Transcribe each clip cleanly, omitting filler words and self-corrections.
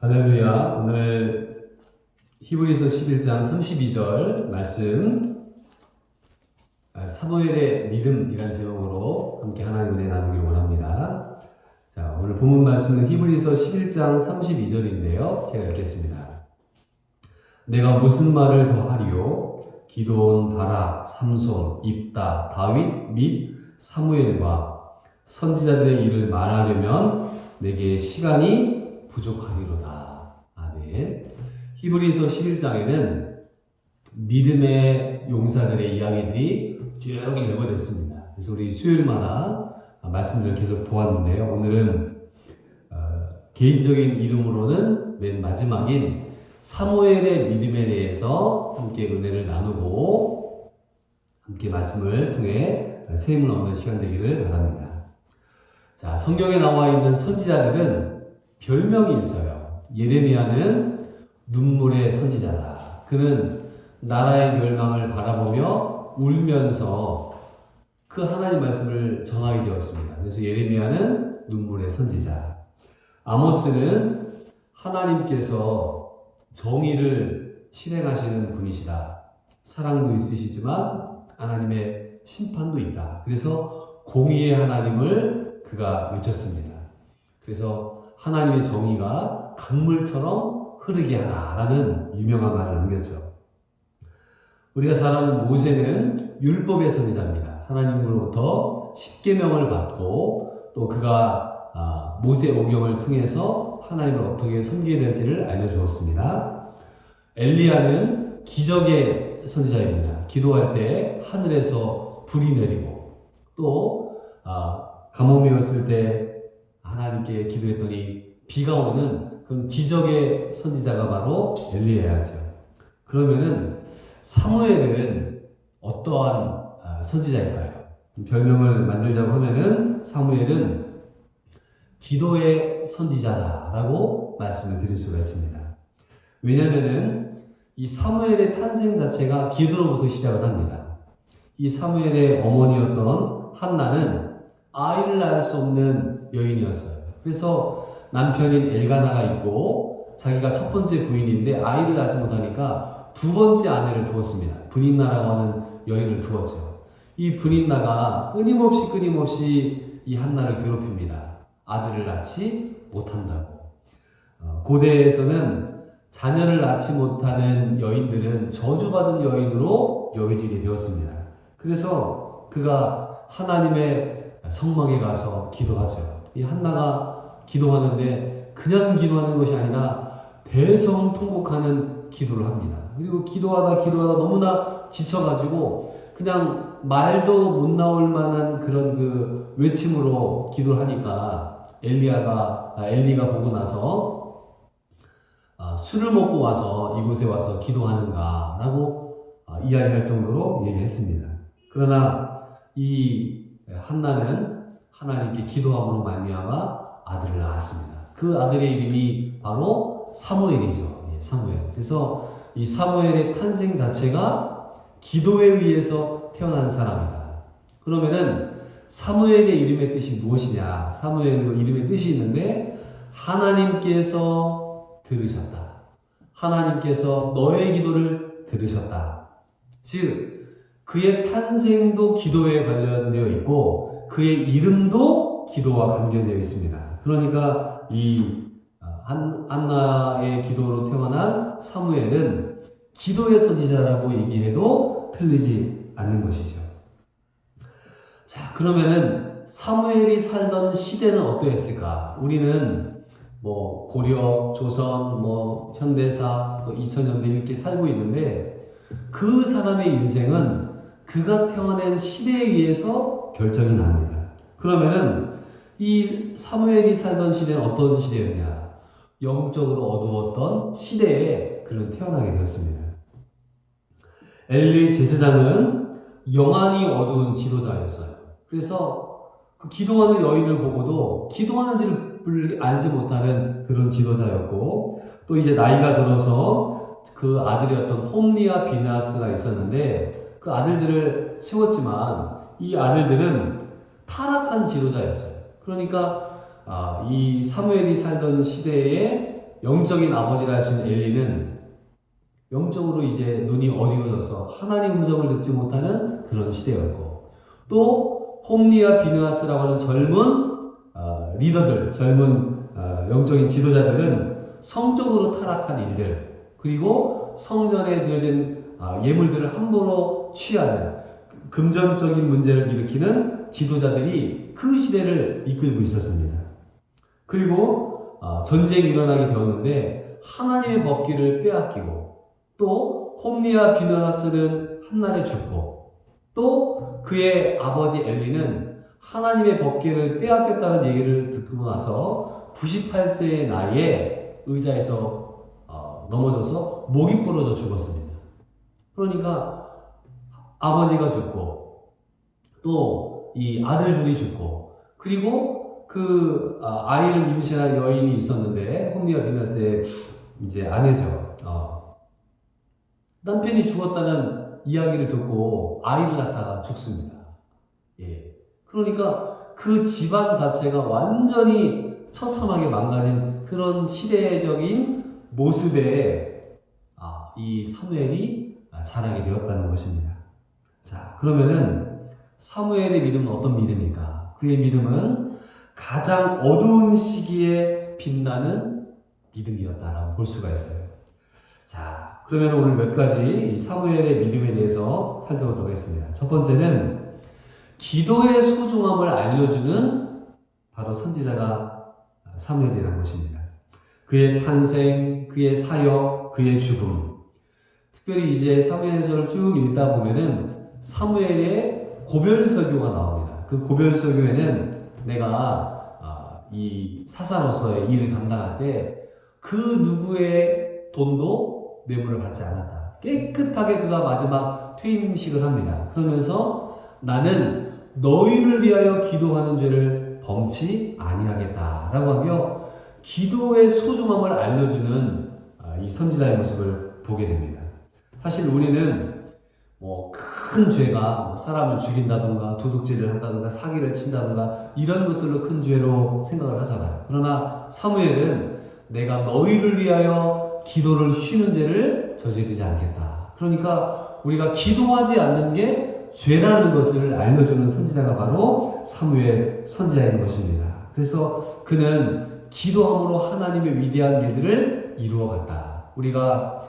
할렐루야. 오늘 히브리서 11장 32절 말씀 사무엘의 믿음이라는 제목으로 함께 하나님 은혜 나누기를 원합니다. 자, 오늘 본문 말씀은 히브리서 11장 32절인데요. 제가 읽겠습니다. 내가 무슨 말을 더 하리요? 기드온, 바락, 삼손, 입다, 다윗 및 사무엘과 선지자들의 일을 말하려면 내게 시간이 부족하리로다. 아멘. 히브리서 11장에는 믿음의 용사들의 이야기들이 쭉 일궈졌습니다. 그래서 우리 수요일마다 말씀들을 계속 보았는데요. 오늘은 개인적인 이름으로는 맨 마지막인 사무엘의 믿음에 대해서 함께 은혜를 나누고 함께 말씀을 통해 세임을 얻는 시간 되기를 바랍니다. 자, 성경에 나와 있는 선지자들은 별명이 있어요. 예레미야는 눈물의 선지자다. 그는 나라의 멸망을 바라보며 울면서 그 하나님 말씀을 전하게 되었습니다. 그래서 예레미야는 눈물의 선지자. 아모스는 하나님께서 정의를 실행하시는 분이시다. 사랑도 있으시지만 하나님의 심판도 있다. 그래서 공의의 하나님을 그가 외쳤습니다. 그래서 하나님의 정의가 강물처럼 흐르게 하라라는 유명한 말을 남겼죠. 우리가 잘 아는 모세는 율법의 선지자입니다. 하나님으로부터 십계명을 받고 또 그가 모세 오경을 통해서 하나님을 어떻게 섬기게 될지를 알려주었습니다. 엘리야는 기적의 선지자입니다. 기도할 때 하늘에서 불이 내리고 또 감옥에 있을 때 하나님께 기도했더니 비가 오는 그런 기적의 선지자가 바로 엘리야죠. 그러면은 사무엘은 어떠한 선지자일까요? 별명을 만들자고 하면은 사무엘은 기도의 선지자다라고 말씀을 드릴 수가 있습니다. 왜냐면은 이 사무엘의 탄생 자체가 기도로부터 시작을 합니다. 이 사무엘의 어머니였던 한나는 아이를 낳을 수 없는 여인이었어요. 그래서 남편인 엘가나가 있고 자기가 첫 번째 부인인데 아이를 낳지 못하니까 두 번째 아내를 두었습니다. 분인나라고 하는 여인을 두었죠. 이 분인나가 끊임없이 이 한나를 괴롭힙니다. 아들을 낳지 못한다고. 고대에서는 자녀를 낳지 못하는 여인들은 저주받은 여인으로 여겨지게 되었습니다. 그래서 그가 하나님의 성막에 가서 기도하죠. 이 한나가 기도하는데 그냥 기도하는 것이 아니라 대성통곡하는 기도를 합니다. 그리고 기도하다 너무나 지쳐가지고 그냥 말도 못 나올 만한 그런 그 외침으로 기도를 하니까 엘리가 보고 나서 술을 먹고 와서 이곳에 와서 기도하는가 라고 이야기할 정도로 얘기했습니다. 그러나 이 한나는 하나님께 기도함으로 말미암아 아들을 낳았습니다. 그 아들의 이름이 바로 사무엘이죠. 사무엘. 그래서 이 사무엘의 탄생 자체가 기도에 의해서 태어난 사람이다. 그러면은 사무엘의 이름의 뜻이 무엇이냐? 사무엘의 이름의 뜻이 있는데 하나님께서 들으셨다. 하나님께서 너의 기도를 들으셨다. 즉 그의 탄생도 기도에 관련되어 있고 그의 이름도 기도와 관계되어 있습니다. 그러니까 이 한나의 기도로 태어난 사무엘은 기도의 선지자라고 얘기해도 틀리지 않는 것이죠. 자, 그러면은 사무엘이 살던 시대는 어떠했을까? 우리는 고려, 조선, 현대사, 또 2000년대 이렇게 살고 있는데 그 사람의 인생은 그가 태어난 시대에 의해서 결정이 납니다. 그러면은 이 사무엘이 살던 시대는 어떤 시대였냐? 영적으로 어두웠던 시대에 그는 태어나게 되었습니다. 엘리 제사장은 영안이 어두운 지도자였어요. 그래서 그 기도하는 여인을 보고도 기도하는지를 알지 못하는 그런 지도자였고 또 이제 나이가 들어서 그 아들이었던 홈리와 비나스가 있었는데 그 아들들을 세웠지만 이 아들들은 타락한 지도자였어요. 그러니까 이 사무엘이 살던 시대에 영적인 아버지라 할 수 있는 엘리는 영적으로 이제 눈이 어두워져서 하나님 음성을 듣지 못하는 그런 시대였고, 또 홈리와 비느하스라고 하는 젊은 리더들, 젊은 영적인 지도자들은 성적으로 타락한 일들, 그리고 성전에 드려진 예물들을 함부로 취하는 금전적인 문제를 일으키는 지도자들이 그 시대를 이끌고 있었습니다. 그리고 전쟁이 일어나게 되었는데 하나님의 법기를 빼앗기고, 또 홈리와 비느하스는 한날에 죽고, 또 그의 아버지 엘리는 하나님의 법궤를 빼앗겼다는 얘기를 듣고 나서 98세의 나이에 의자에서 넘어져서 목이 부러져 죽었습니다. 그러니까 아버지가 죽고, 또 이 아들 둘이 죽고, 그리고 그 아이를 임신한 여인이 있었는데 홈리와 비느하스의 이제 아내죠. 남편이 죽었다는 이야기를 듣고 아이를 낳다가 죽습니다. 예. 그러니까 그 집안 자체가 완전히 처참하게 망가진 그런 시대적인 모습에 이 사무엘이 자라게 되었다는 것입니다. 자, 그러면은 사무엘의 믿음은 어떤 믿음일까? 그의 믿음은 가장 어두운 시기에 빛나는 믿음이었다라고 볼 수가 있어요. 자, 그러면 오늘 몇 가지 사무엘의 믿음에 대해서 살펴보도록 하겠습니다. 첫 번째는 기도의 소중함을 알려주는 바로 선지자가 사무엘이라는 것입니다. 그의 탄생, 그의 사역, 그의 죽음. 특별히 이제 사무엘서를 쭉 읽다 보면은 사무엘의 고별 설교가 나옵니다. 그 고별 설교에는 내가 이 사사로서의 일을 감당할 때 그 누구의 돈도 뇌물을 받지 않았다. 깨끗하게 그가 마지막 퇴임식을 합니다. 그러면서 나는 너희를 위하여 기도하는 죄를 범치 아니하겠다라고 하며 기도의 소중함을 알려주는 이 선지자의 모습을 보게 됩니다. 사실 우리는 큰 죄가 사람을 죽인다든가 도둑질을 한다든가 사기를 친다든가 이런 것들로 큰 죄로 생각을 하잖아요. 그러나 사무엘은 내가 너희를 위하여 기도를 쉬는 죄를 저지르지 않겠다. 그러니까 우리가 기도하지 않는 게 죄라는 것을 알려주는 선지자가 바로 사무엘 선지자인 것입니다. 그래서 그는 기도함으로 하나님의 위대한 일들을 이루어갔다. 우리가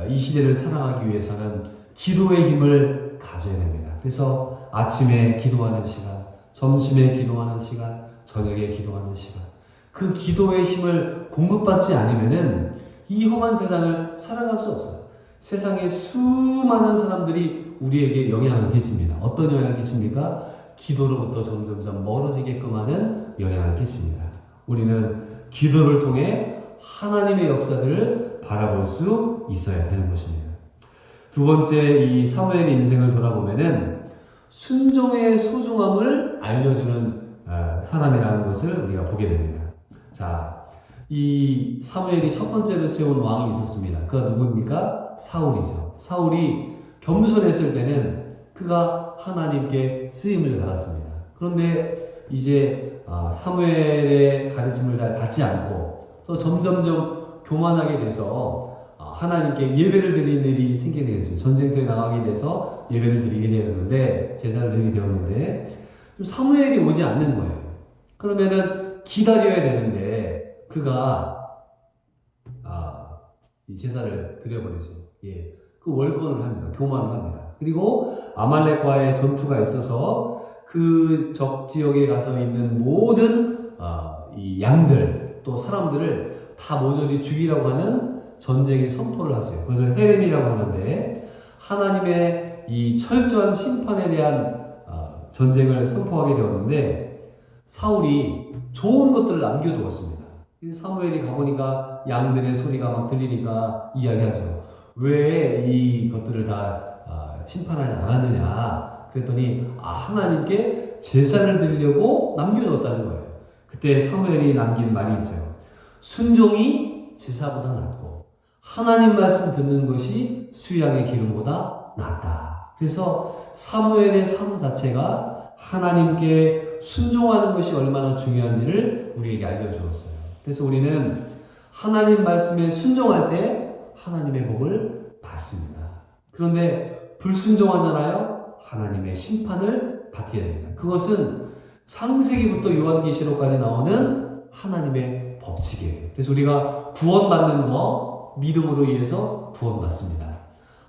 이 시대를 살아가기 위해서는 기도의 힘을 가져야 됩니다. 그래서 아침에 기도하는 시간, 점심에 기도하는 시간, 저녁에 기도하는 시간, 그 기도의 힘을 공급받지 않으면은 이 험한 세상을 살아갈 수 없어요. 세상에 수많은 사람들이 우리에게 영향을 끼칩니다. 어떤 영향을 끼칩니까? 기도로부터 점점점 멀어지게끔 하는 영향을 끼칩니다. 우리는 기도를 통해 하나님의 역사들을 바라볼 수 있어야 되는 것입니다. 두 번째, 이 사무엘의 인생을 돌아보면은 순종의 소중함을 알려주는 사람이라는 것을 우리가 보게 됩니다. 자, 이 사무엘이 첫 번째로 세운 왕이 있었습니다. 그가 누구입니까? 사울이죠. 사울이 겸손했을 때는 그가 하나님께 쓰임을 받았습니다. 그런데 이제 사무엘의 가르침을 잘 받지 않고 또 점점점 교만하게 돼서 하나님께 예배를 드리는 일이 생기게 되었습니다. 전쟁터에 나가게 돼서 예배를 드리게 되었는데, 제사를 드리게 되었는데 좀 사무엘이 오지 않는 거예요. 그러면은 기다려야 되는데 그가 이 제사를 드려버리죠. 예, 그 월권을 합니다. 교만을 합니다. 그리고 아말렉과의 전투가 있어서 그 적 지역에 가서 있는 모든 이 양들 또 사람들을 다 모조리 죽이라고 하는 전쟁의 선포를 하세요. 그것을 헤렘이라고 하는데, 하나님의 이 철저한 심판에 대한 전쟁을 선포하게 되었는데 사울이 좋은 것들을 남겨두었습니다. 사무엘이 가보니까 양들의 소리가 막 들리니까 이야기하죠. 왜 이것들을 다 심판하지 않았느냐 그랬더니 하나님께 제사를 드리려고 남겨두었다는 거예요. 그때 사무엘이 남긴 말이 있죠. 순종이 제사보다 낫고 하나님 말씀 듣는 것이 수양의 기름보다 낫다. 그래서 사무엘의 삶 자체가 하나님께 순종하는 것이 얼마나 중요한지를 우리에게 알려주었어요. 그래서 우리는 하나님 말씀에 순종할 때 하나님의 복을 받습니다. 그런데 불순종하잖아요. 하나님의 심판을 받게 됩니다. 그것은 창세기부터 요한계시록까지 나오는 하나님의 법칙이에요. 그래서 우리가 구원받는 거 믿음으로 인해서 구원받습니다.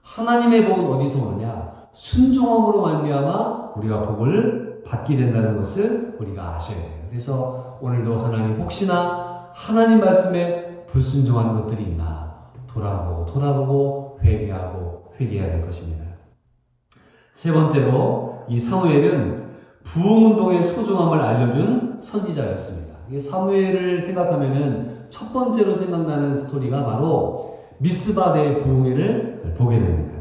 하나님의 복은 어디서 오느냐? 순종함으로 말미암아 우리가 복을 받게 된다는 것을 우리가 아셔야 돼요. 그래서 오늘도 하나님 혹시나 하나님 말씀에 불순종한 것들이 있나 돌아보고 회개해야 될 것입니다. 세 번째로 이 사무엘은 부흥운동의 소중함을 알려준 선지자였습니다. 사무엘을 생각하면은 첫 번째로 생각나는 스토리가 바로 미스바대 부흥회를 보게 됩니다.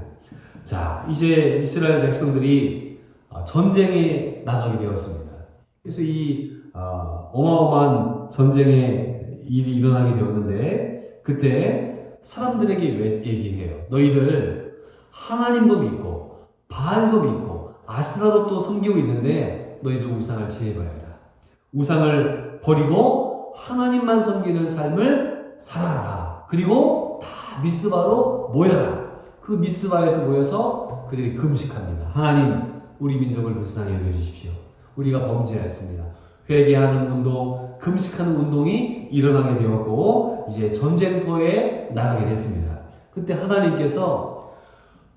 자, 이제 이스라엘 백성들이 전쟁에 나가게 되었습니다. 그래서 이 어마어마한 전쟁의 일이 일어나게 되었는데 그때 사람들에게 얘기해요. 너희들 하나님도 믿고 바알도 믿고 아스라도 또 섬기고 있는데 너희들 우상을 제거해라. 우상을 버리고 하나님만 섬기는 삶을 살아라. 그리고 다 미스바로 모여라. 그 미스바에서 모여서 그들이 금식합니다. 하나님, 우리 민족을 불쌍히 여겨주십시오. 우리가 범죄했습니다. 회개하는 운동, 금식하는 운동이 일어나게 되었고 이제 전쟁터에 나가게 됐습니다. 그때 하나님께서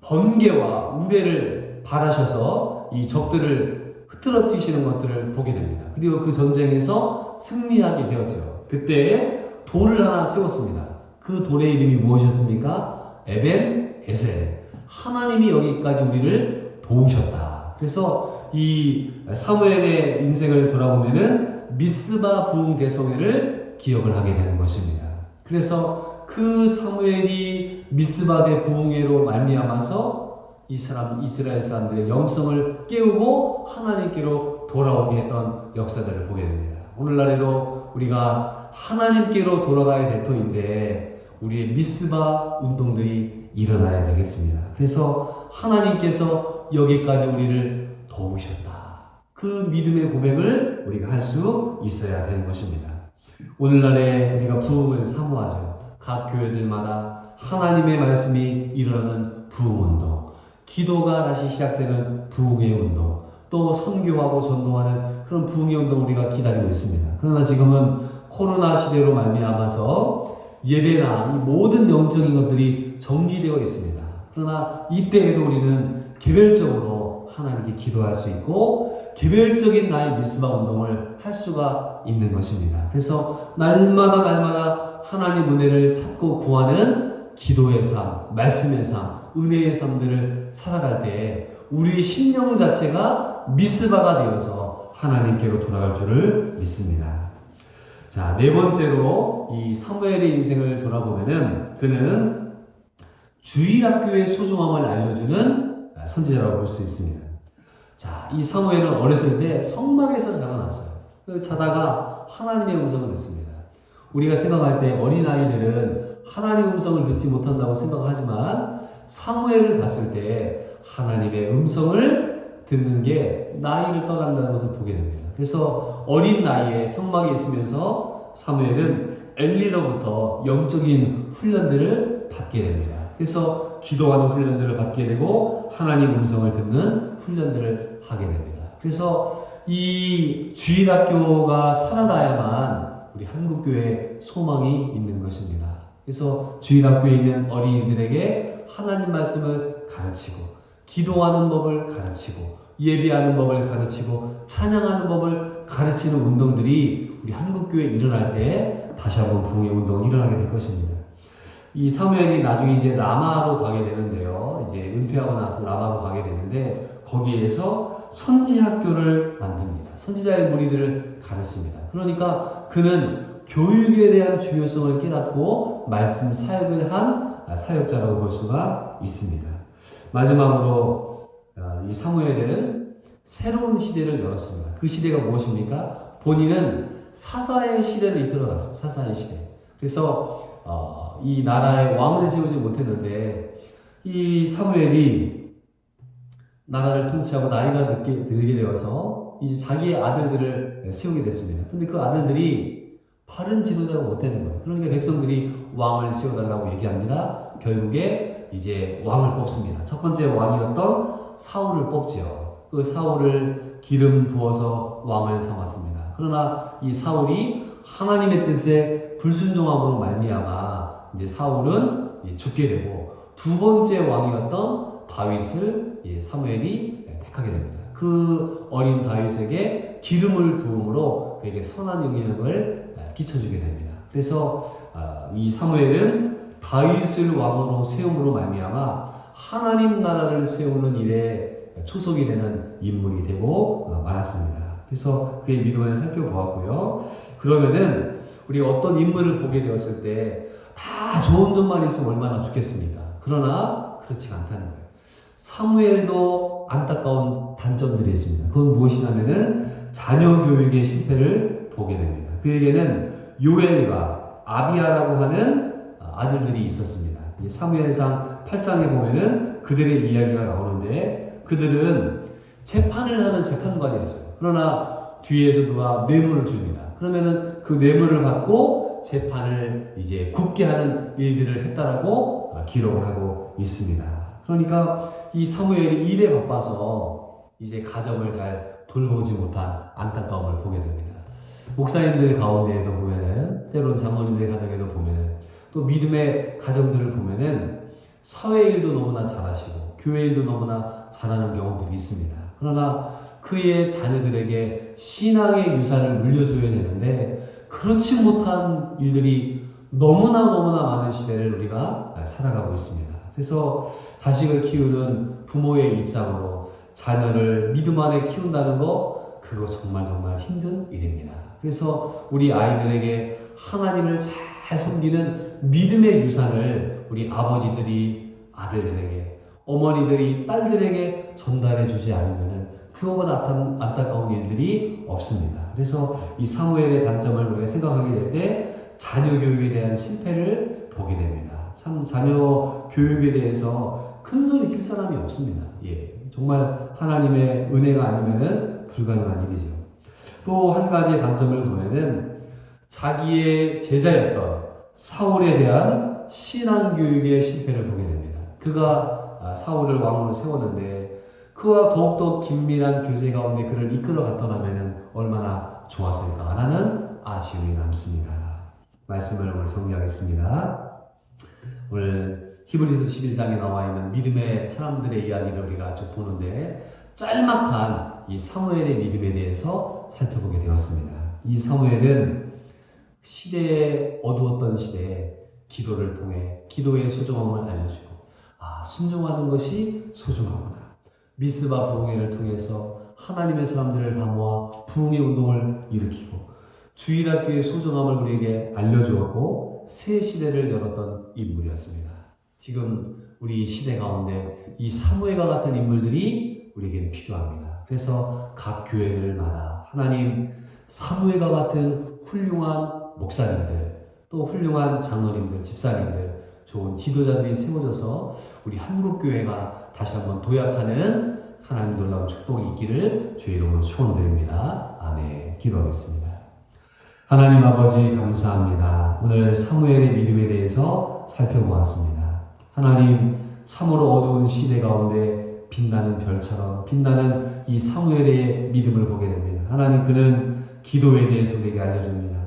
번개와 우레를 발하셔서 이 적들을 흐트러뜨리시는 것들을 보게 됩니다. 그리고 그 전쟁에서 승리하게 되었죠. 그때 돌을 하나 세웠습니다. 그 돌의 이름이 무엇이었습니까? 에벤 에셀. 하나님이 여기까지 우리를 도우셨다. 그래서 이 사무엘의 인생을 돌아보면은 미스바 부흥 대성회를 기억을 하게 되는 것입니다. 그래서 그 사무엘이 미스바대 부흥회로 말미암아서 이스라엘 사람들의 영성을 깨우고 하나님께로 돌아오게 했던 역사들을 보게 됩니다. 오늘날에도 우리가 하나님께로 돌아가야 될 터인데 우리의 미스바 운동들이 일어나야 되겠습니다. 그래서 하나님께서 여기까지 우리를 도우셨다. 그 믿음의 고백을 우리가 할 수 있어야 되는 것입니다. 오늘날에 우리가 부흥을 사모하죠. 각 교회들마다 하나님의 말씀이 일어나는 부흥운동, 기도가 다시 시작되는 부흥의 운동, 또 선교하고 전도하는 그런 부흥의 운동을 우리가 기다리고 있습니다. 그러나 지금은 코로나 시대로 말미암아서 예배나 이 모든 영적인 것들이 정지되어 있습니다. 그러나 이때에도 우리는 개별적으로 하나님께 기도할 수 있고 개별적인 나의 미스바 운동을 할 수가 있는 것입니다. 그래서 날마다 하나님 은혜를 찾고 구하는 기도의 삶, 말씀의 삶, 은혜의 삶들을 살아갈 때 우리의 심령 자체가 미스바가 되어서 하나님께로 돌아갈 줄을 믿습니다. 자, 네 번째로 이 사무엘의 인생을 돌아보면은 그는 주일학교의 소중함을 알려주는 선지자라고 볼 수 있습니다. 자, 이 사무엘은 어렸을 때 성막에서 자라났어요. 자다가 하나님의 음성을 듣습니다. 우리가 생각할 때 어린아이들은 하나님의 음성을 듣지 못한다고 생각하지만 사무엘을 봤을 때 하나님의 음성을 듣는 게 나이를 떠난다는 것을 보게 됩니다. 그래서 어린 나이에 성막에 있으면서 사무엘은 엘리로부터 영적인 훈련들을 받게 됩니다. 그래서 기도하는 훈련들을 받게 되고 하나님 음성을 듣는 훈련들을 하게 됩니다. 그래서 이 주일학교가 살아나야만 우리 한국교회에 소망이 있는 것입니다. 그래서 주일학교에 있는 어린이들에게 하나님 말씀을 가르치고 기도하는 법을 가르치고 예배하는 법을 가르치고 찬양하는 법을 가르치는 운동들이 우리 한국교회에 일어날 때 다시 한번 부흥의 운동이 일어나게 될 것입니다. 이 사무엘이 나중에 이제 라마로 가게 되는데요. 이제 은퇴하고 나서 라마로 가게 되는데 거기에서 선지학교를 만듭니다. 선지자의 무리들을 가르칩니다. 그러니까 그는 교육에 대한 중요성을 깨닫고 말씀 사역을 한 사역자라고 볼 수가 있습니다. 마지막으로 이 사무엘은 새로운 시대를 열었습니다. 그 시대가 무엇입니까? 본인은 사사의 시대를 이끌어갔어요. 사사의 시대. 그래서 이 나라의 왕을 세우지 못했는데 이 사무엘이 나라를 통치하고 나이가 들게 되어서 이제 자기의 아들들을 세우게 됐습니다. 근데 그 아들들이 바른 지도자가 못 되는 거예요. 그러니까 백성들이 왕을 세워달라고 얘기합니다. 결국에 이제 왕을 뽑습니다. 첫 번째 왕이었던 사울을 뽑지요. 그 사울을 기름 부어서 왕을 삼았습니다. 그러나 이 사울이 하나님의 뜻에 불순종함으로 말미암아 이제 사울은 죽게 되고 두 번째 왕이었던 다윗을 사무엘이 택하게 됩니다. 그 어린 다윗에게 기름을 부음으로 그에게 선한 영향을 끼쳐주게 됩니다. 그래서 이 사무엘은 다윗을 왕으로 세움으로 말미암아 하나님 나라를 세우는 일에 초석이 되는 인물이 되고 말았습니다. 그래서 그의 믿음을 살펴보았고요. 그러면은 우리 어떤 인물을 보게 되었을 때 다 좋은 점만 있으면 얼마나 좋겠습니까? 그러나 그렇지 않다는 거예요. 사무엘도 안타까운 단점들이 있습니다. 그건 무엇이냐면은 자녀 교육의 실패를 보게 됩니다. 그에게는 요엘과 아비야라고 하는 아들들이 있었습니다. 사무엘상 8장에 보면은 그들의 이야기가 나오는데 그들은 재판을 하는 재판관이었어요. 그러나 뒤에서 누가 뇌물을 줍니다. 그러면은 그 뇌물을 받고 재판을 이제 굽게 하는 일들을 했다라고 기록을 하고 있습니다. 그러니까 이 사무엘이 일에 바빠서 이제 가정을 잘 돌보지 못한 안타까움을 보게 됩니다. 목사님들 가운데에도 보면은 때로는 장로님들 가정에도 보면은 또 믿음의 가정들을 보면은 사회 일도 너무나 잘하시고 교회 일도 너무나 잘하는 경우들이 있습니다. 그러나 그의 자녀들에게 신앙의 유산을 물려줘야 되는데 그렇지 못한 일들이 너무나 많은 시대를 우리가 살아가고 있습니다. 그래서 자식을 키우는 부모의 입장으로 자녀를 믿음 안에 키운다는 거 그거 정말 힘든 일입니다. 그래서 우리 아이들에게 하나님을 잘 섬기는 믿음의 유산을 우리 아버지들이 아들들에게 어머니들이 딸들에게 전달해 주지 않으면 그거보다 안타까운 일들이 없습니다. 그래서 이 사무엘의 단점을 우리가 생각하게 될 때 자녀 교육에 대한 실패를 보게 됩니다. 참 자녀 교육에 대해서 큰 소리 칠 사람이 없습니다. 정말 하나님의 은혜가 아니면은 불가능한 일이죠. 또 한 가지의 단점을 보면은 자기의 제자였던 사울에 대한 신앙 교육의 실패를 보게 됩니다. 그가 사울을 왕으로 세웠는데 그와 더욱더 긴밀한 교제 가운데 그를 이끌어 갔더라면 얼마나 좋았을까 라는 아쉬움이 남습니다. 말씀을 오늘 정리하겠습니다. 오늘 히브리서 11장에 나와 있는 믿음의 사람들의 이야기를 우리가 쭉 보는데 짤막한 이 사무엘의 믿음에 대해서 살펴보게 되었습니다. 이 사무엘은 시대에 어두웠던 시대에 기도를 통해 기도의 소중함을 알려주고 순종하는 것이 소중하구나. 미스바 부흥회를 통해서 하나님의 사람들을 다 모아 부흥회 운동을 일으키고 주일학교의 소중함을 우리에게 알려주었고 새 시대를 열었던 인물이었습니다. 지금 우리 시대 가운데 이 사무엘과 같은 인물들이 우리에게 필요합니다. 그래서 각 교회들마다 하나님 사무엘과 같은 훌륭한 목사님들 또 훌륭한 장로님들, 집사님들 좋은 지도자들이 세워져서 우리 한국교회가 다시 한번 도약하는 하나님 놀라운 축복이 있기를 주의 이름으로 축원드립니다. 아멘. 기도하겠습니다. 하나님 아버지 감사합니다. 오늘 사무엘의 믿음에 대해서 살펴보았습니다. 하나님 참으로 어두운 시대 가운데 빛나는 별처럼 빛나는 이 사무엘의 믿음을 보게 됩니다. 하나님 그는 기도에 대해서 우리에게 알려줍니다.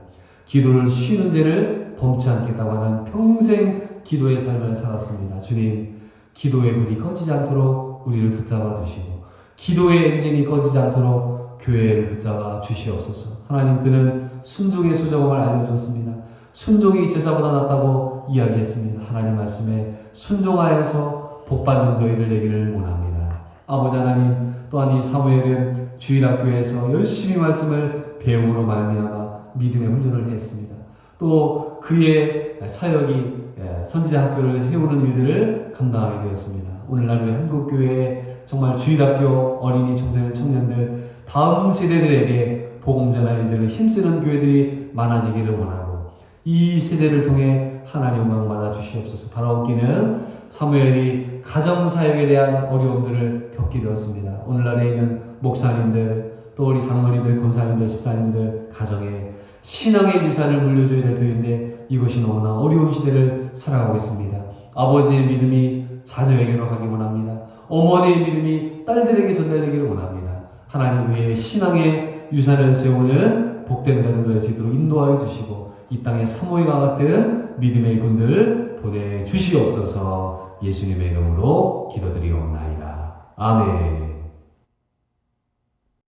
기도를 쉬는 죄를 범치 않겠다고 하는 평생 기도의 삶을 살았습니다. 주님 기도의 불이 꺼지지 않도록 우리를 붙잡아 주시고 기도의 엔진이 꺼지지 않도록 교회를 붙잡아 주시옵소서. 하나님 그는 순종의 소중함을 알려줬습니다. 순종이 제사보다 낫다고 이야기했습니다. 하나님 말씀에 순종하여서 복받는 저희들 되기를 원합니다. 아버지 하나님 또한 이 사무엘은 주일학교에서 열심히 말씀을 배움으로 말미암아 믿음의 훈련을 했습니다. 또 그의 사역이 선지자 학교를 세우는 일들을 감당하게 되었습니다. 오늘날 우리 한국교회에 정말 주일학교 어린이 청소년 청년들 다음 세대들에게 복음 전할 일들을 힘쓰는 교회들이 많아지기를 원하고 이 세대를 통해 하나님 영광 받아 주시옵소서. 바라옵기는 사무엘이 가정사역에 대한 어려움들을 겪게 되었습니다. 오늘날에 있는 목사님들 또 우리 장로님들, 권사님들, 집사님들 가정에 신앙의 유산을 물려줘야 될 터인데 이것이 너무나 어려운 시대를 살아가고 있습니다. 아버지의 믿음이 자녀에게로 가기 원합니다. 어머니의 믿음이 딸들에게 전달되기를 원합니다. 하나님 외에 신앙의 유산을 세우는 복된 가정들 될 수 있도록 인도하여 주시고 이 땅에 사모이와 같은 믿음의 군들 보내주시옵소서. 예수님의 이름으로 기도드리옵나이다. 아멘.